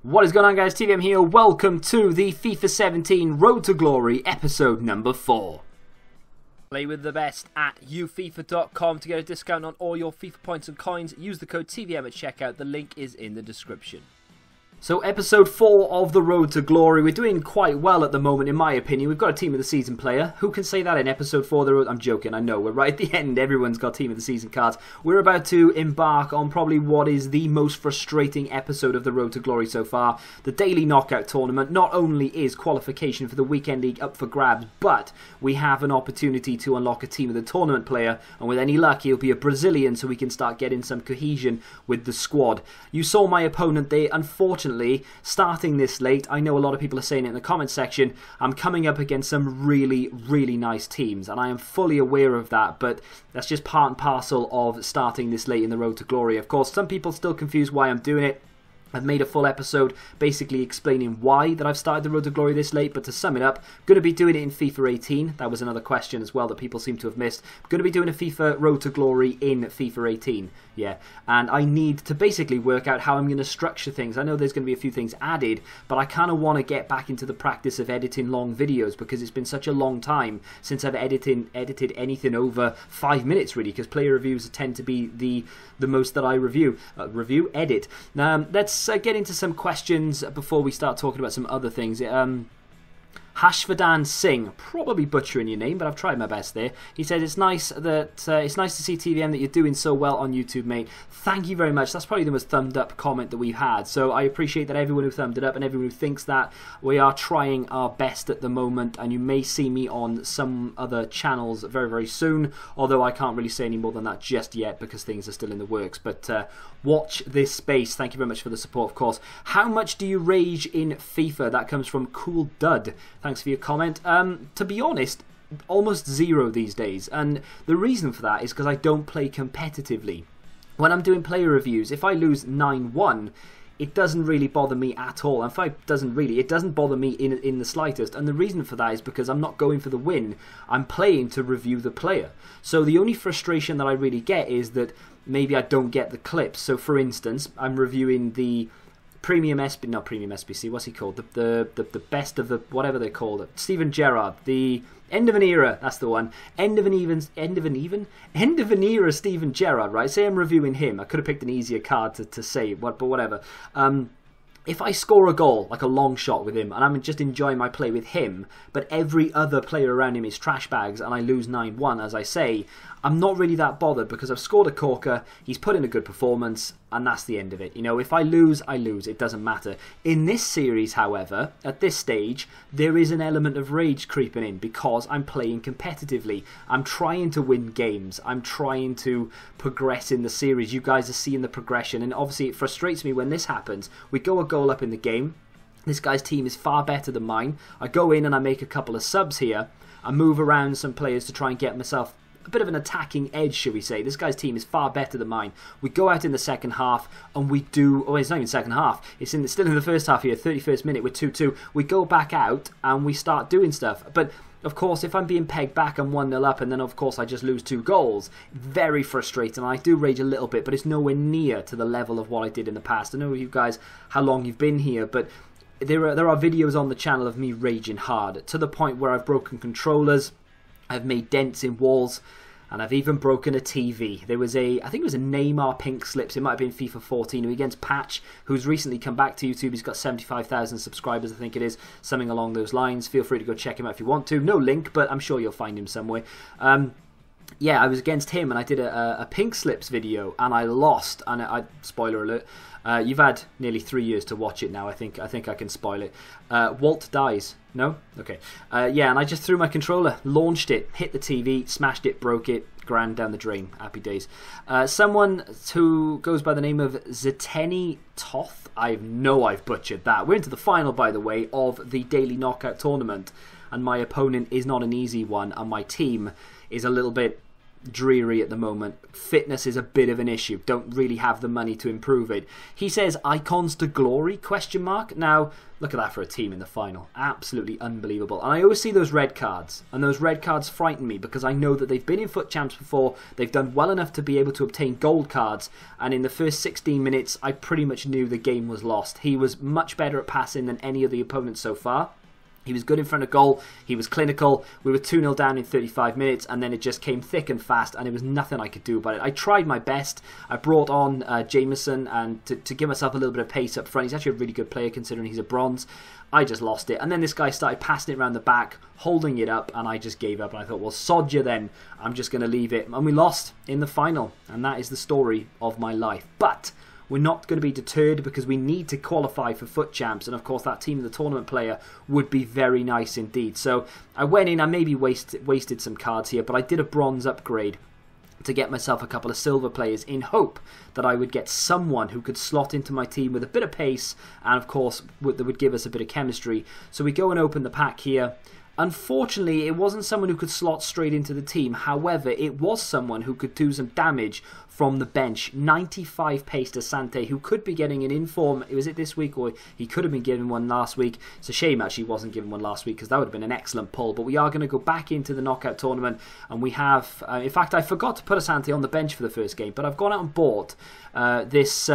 What is going on, guys? TVM here. Welcome to the FIFA 17 Road to Glory episode number 4. Play with the best at ufifa.com to get a discount on all your FIFA points and coins. Use the code TVM at checkout. The link is in the description. So episode 4 of the Road to Glory. We're doing quite well at the moment, in my opinion. We've got a Team of the Season player. Who can say that in episode 4 of the Road? I'm joking, I know. We're right at the end. Everyone's got Team of the Season cards. We're about to embark on probably what is the most frustrating episode of the Road to Glory so far. The Daily Knockout Tournament. Not only is qualification for the Weekend League up for grabs, but we have an opportunity to unlock a Team of the Tournament player. And with any luck, he'll be a Brazilian, so we can start getting some cohesion with the squad. You saw my opponent there. Unfortunately, starting this late, I know a lot of people are saying it in the comment section, I'm coming up against some really nice teams, and I am fully aware of that, but that's just part and parcel of starting this late in the Road to Glory. Of course, some people still confused why I'm doing it. I've made a full episode basically explaining why that I've started the Road to Glory this late, but to sum it up, I'm going to be doing it in FIFA 18. That was another question as well that people seem to have missed. I'm going to be doing a FIFA Road to Glory in FIFA 18, yeah. And I need to basically work out how I'm going to structure things. I know there's going to be a few things added, but I kind of want to get back into the practice of editing long videos because it's been such a long time since I've edited anything over 5 minutes, really, because player reviews tend to be the most that I edit. Let's get into some questions before we start talking about some other things. Hashvadan Singh, probably butchering your name, but I've tried my best there. He says it's nice that it's nice to see TVM that you're doing so well on YouTube, mate. Thank you very much. That's probably the most thumbed up comment that we've had. So I appreciate that everyone who thumbed it up and everyone who thinks that we are trying our best at the moment. And you may see me on some other channels very soon. Although I can't really say any more than that just yet because things are still in the works. But watch this space. Thank you very much for the support, of course. How much do you rage in FIFA? That comes from Cool Dud. Thanks for your comment. To be honest, almost zero these days, and the reason for that is because I don't play competitively. When I'm doing player reviews, if I lose 9-1, it doesn't really bother me at all. In fact, it doesn't bother me in the slightest, and the reason for that is because I'm not going for the win. I'm playing to review the player. So the only frustration that I really get is that maybe I don't get the clips. So for instance, I'm reviewing the Premium SBC, what's he called? The best of the, whatever they called it. Steven Gerrard, the end of an era, that's the one. End of an era Steven Gerrard, right? Say I'm reviewing him. I could have picked an easier card to say, but whatever. If I score a goal, like a long shot with him, and I'm just enjoying my play with him, but every other player around him is trash bags, and I lose 9-1, as I say, I'm not really that bothered because I've scored a corker, he's put in a good performance, and that's the end of it. You know, if I lose, I lose. It doesn't matter. In this series, however, at this stage, there is an element of rage creeping in because I'm playing competitively. I'm trying to win games. I'm trying to progress in the series. You guys are seeing the progression, and obviously it frustrates me when this happens. We go a goal up in the game. This guy's team is far better than mine. I go in and I make a couple of subs here. I move around some players to try and get myself a bit of an attacking edge, shall we say. This guy's team is far better than mine. We go out in the second half and we do... Oh, it's not even second half. It's still in the first half here, 31st minute, we're 2-2. We go back out and we start doing stuff. But, of course, if I'm being pegged back, I'm 1-0 up, and then, of course, I just lose 2 goals. Very frustrating. I do rage a little bit, but it's nowhere near to the level of what I did in the past. I know you guys how long you've been here, but there are videos on the channel of me raging hard, to the point where I've broken controllers, I've made dents in walls, and I've even broken a TV. There was I think it was a Neymar pink slips. It might have been FIFA 14 against Patch, who's recently come back to YouTube. He's got 75,000 subscribers, I think it is, something along those lines. Feel free to go check him out if you want to. No link, but I'm sure you'll find him somewhere. Yeah, I was against him, and I did a pink slips video, and I lost. And spoiler alert. You've had nearly 3 years to watch it now. I think I can spoil it. Walt dies. No? Okay. Yeah, and I just threw my controller, launched it, hit the TV, smashed it, broke it, grand down the drain. Happy days. Someone who goes by the name of Zeteni Toth. I know I've butchered that. We're into the final, by the way, of the Daily Knockout Tournament, and my opponent is not an easy one, and my team is a little bit... dreary at the moment. Fitness is a bit of an issue. Don't really have the money to improve it. He says icons to glory, question mark. Now, look at that for a team in the final. Absolutely unbelievable. And I always see those red cards, and those red cards frighten me because I know that they've been in FUT Champs before. They've done well enough to be able to obtain gold cards, and in the first 16 minutes, I pretty much knew the game was lost. He was much better at passing than any of the opponents so far. He was good in front of goal, he was clinical, we were 2-0 down in 35 minutes, and then it just came thick and fast, and there was nothing I could do about it. I tried my best. I brought on Jameson and to give myself a little bit of pace up front. He's actually a really good player considering he's a bronze. I just lost it, and then this guy started passing it around the back, holding it up, and I just gave up, and I thought, well, sod you then, I'm just going to leave it. And we lost in the final, and that is the story of my life. But we're not going to be deterred because we need to qualify for FUT Champs, and of course that team of the tournament player would be very nice indeed. So I went in, I maybe wasted some cards here, but I did a bronze upgrade to get myself a couple of silver players in hope that I would get someone who could slot into my team with a bit of pace, and of course that would give us a bit of chemistry. So we go and open the pack here. Unfortunately, it wasn't someone who could slot straight into the team. However, it was someone who could do some damage from the bench. 95 pace to Sante, who could be getting an inform. Was it this week, or he could have been given one last week? It's a shame actually he wasn't given one last week because that would have been an excellent pull. But we are going to go back into the knockout tournament, and we have. In fact, I forgot to put a Sante on the bench for the first game, but I've gone out and bought this.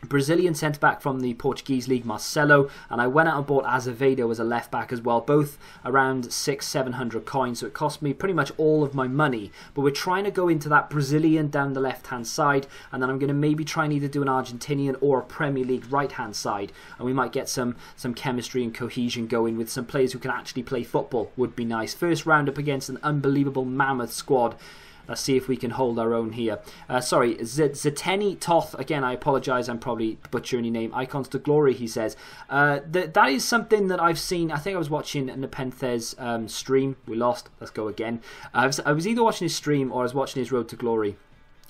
Brazilian centre-back from the Portuguese league, Marcelo, and I went out and bought Azevedo as a left-back as well, both around 600-700 coins, so it cost me pretty much all of my money. But we're trying to go into that Brazilian down the left-hand side, and then I'm going to maybe try and either do an Argentinian or a Premier League right-hand side, and we might get some chemistry and cohesion going with some players who can actually play football. Would be nice. First round up against an unbelievable mammoth squad. Let's see if we can hold our own here. Sorry, Zeteni Toth. Again, I apologise. I'm probably butchering your name. Icons to Glory, he says. That is something that I've seen. I think I was watching Nepenthes stream. We lost. Let's go again. I was either watching his stream or I was watching his Road to Glory.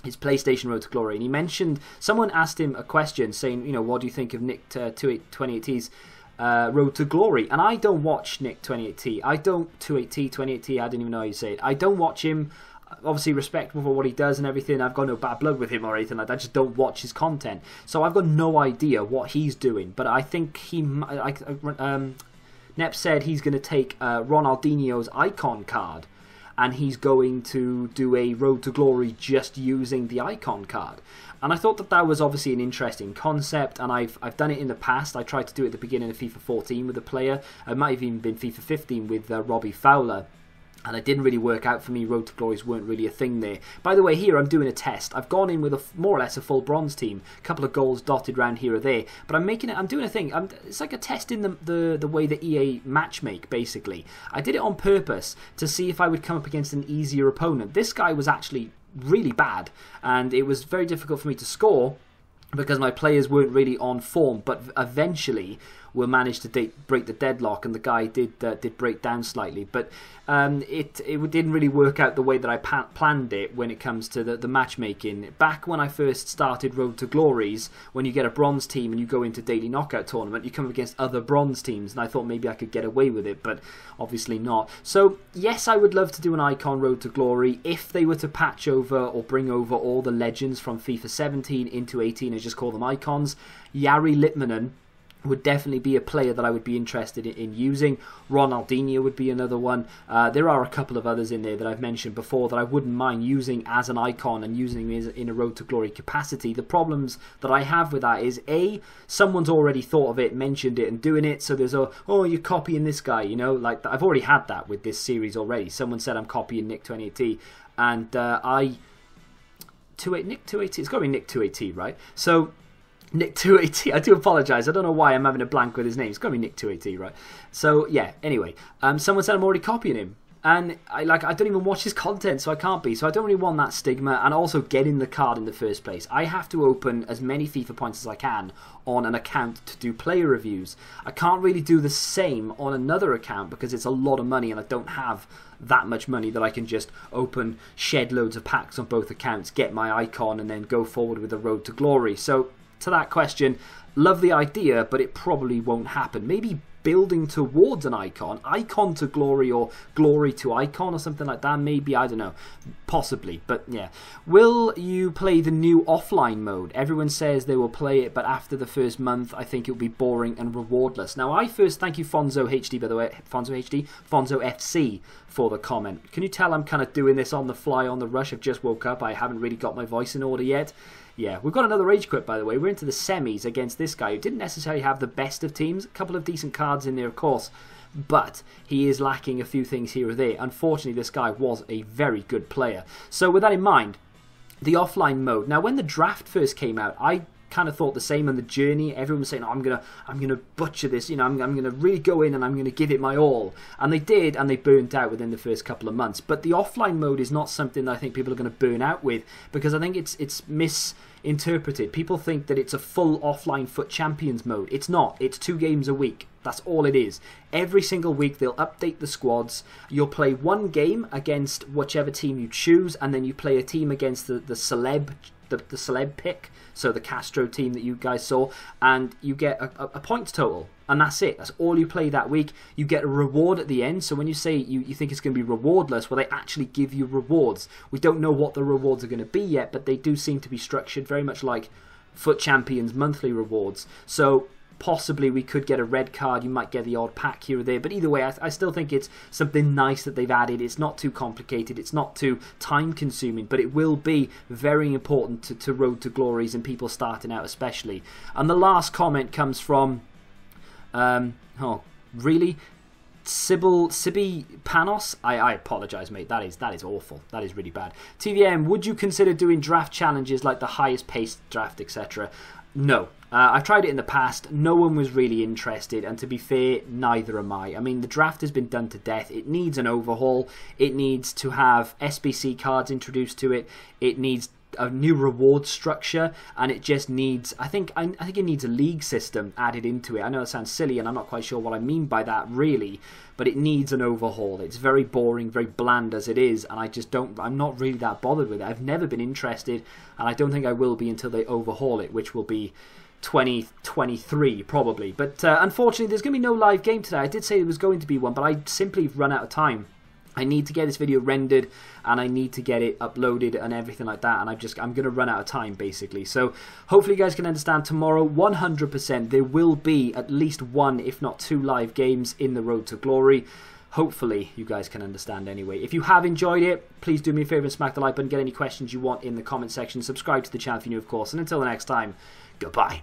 His PlayStation Road to Glory. And he mentioned, someone asked him a question saying, you know, what do you think of Nick 28T's Road to Glory? And I don't watch Nick 28T. I don't 28T, 28T, I didn't even know how you say it. I don't watch him. Obviously respectful for what he does and everything. I've got no bad blood with him or anything like that. I just don't watch his content, so I've got no idea what he's doing. But I think Nep said he's going to take Ronaldinho's icon card, and he's going to do a Road to Glory just using the icon card. And I thought that was obviously an interesting concept, and I've done it in the past. I tried to do it at the beginning of FIFA 14 with a player. It might have even been FIFA 15 with Robbie Fowler. And it didn't really work out for me. Road to Glories weren't really a thing there. By the way, here I'm doing a test. I've gone in with more or less a full bronze team. A couple of goals dotted around here or there. But I'm doing a thing. It's like a test in the way that EA matchmake, basically. I did it on purpose to see if I would come up against an easier opponent. This guy was actually really bad, and it was very difficult for me to score because my players weren't really on form. But eventually we'll manage to break the deadlock, and the guy did break down slightly, but it didn't really work out the way that I planned it when it comes to the matchmaking. Back when I first started Road to Glories, when you get a bronze team and you go into daily knockout tournament, you come up against other bronze teams, and I thought maybe I could get away with it, but obviously not. So yes, I would love to do an icon Road to Glory if they were to patch over or bring over all the legends from FIFA 17 into 18 and just call them icons. Jari Litmanen would definitely be a player that I would be interested in using. Ronaldinho would be another one. There are a couple of others in there that I've mentioned before that I wouldn't mind using as an icon and using in a Road to Glory capacity. The problems that I have with that is, A, someone's already thought of it, mentioned it and doing it, so there's oh, you're copying this guy, you know, like I've already had that with this series already. Someone said I'm copying Nick 28T, and Nick 280, it's got to be Nick 280, right? So Nick 280, I do apologise, I don't know why I'm having a blank with his name. It's got to be Nick 280, right? So yeah, anyway, someone said I'm already copying him, and I don't even watch his content, so I can't be. So I don't really want that stigma, and also getting the card in the first place. I have to open as many FIFA points as I can on an account to do player reviews. I can't really do the same on another account because it's a lot of money, and I don't have that much money that I can just open, shed loads of packs on both accounts, get my icon, and then go forward with the Road to Glory. So to that question, love the idea, but it probably won't happen. Maybe building towards an icon to glory, or glory to icon, or something like that. Maybe, I don't know, possibly. But yeah, will you play the new offline mode? Everyone says they will play it, but after the first month, I think it will be boring and rewardless. Now, I first thank you, Fonzo HD, by the way, Fonzo FC, for the comment. Can you tell I'm kind of doing this on the fly, on the rush? I've just woke up. I haven't really got my voice in order yet. Yeah, we've got another rage quit, by the way. We're into the semis against this guy who didn't necessarily have the best of teams. A couple of decent cards in there, of course, but he is lacking a few things here or there. Unfortunately, this guy was a very good player. So with that in mind, the offline mode. Now, when the draft first came out, I kind of thought the same on the journey. Everyone was saying, oh, I'm gonna butcher this, you know, I'm gonna really go in and I'm gonna give it my all, and they did, and they burnt out within the first couple of months. But the offline mode is not something that I think people are going to burn out with, because I think it's misinterpreted. People think that it's a full offline FUT Champions mode. It's not. It's 2 games a week. That's all it is. Every single week they'll update the squads. You'll play 1 game against whichever team you choose, and then you play a team against the celeb pick, so the Castro team that you guys saw, and you get a points total, and that's it. That's all you play that week. You get a reward at the end. So when you say you think it's going to be rewardless, well, they actually give you rewards. We don't know what the rewards are going to be yet, but they do seem to be structured very much like FUT Champions monthly rewards. So possibly we could get a red card, you might get the odd pack here or there, but either way, I still think it's something nice that they've added. It's not too complicated, it's not too time consuming, but it will be very important to Road to Glories and people starting out especially. And the last comment comes from, oh, really? Sibi Panos? I apologise, mate. That is awful. That is really bad. TVM, would you consider doing draft challenges like the highest paced draft, etc.? No. I've tried it in the past. No one was really interested, and to be fair, neither am I. I mean, the draft has been done to death. It needs an overhaul. It needs to have SBC cards introduced to it. It needs a new reward structure, and it just needs, I think it needs a league system added into it. I know it sounds silly, and I'm not quite sure what I mean by that really, but it needs an overhaul. It's very boring, very bland as it is, and I'm not really that bothered with it. I've never been interested, and I don't think I will be until they overhaul it, which will be 2023 probably. But unfortunately, there's going to be no live game today. I did say there was going to be one, but I simply run out of time. I need to get this video rendered, and I need to get it uploaded and everything like that, and I'm going to run out of time basically. So hopefully you guys can understand, tomorrow 100% there will be at least 1 if not 2 live games in the Road to Glory. Hopefully you guys can understand anyway. If you have enjoyed it, please do me a favour and smack the like button. Get any questions you want in the comment section. Subscribe to the channel if you're new, of course, and until the next time, goodbye.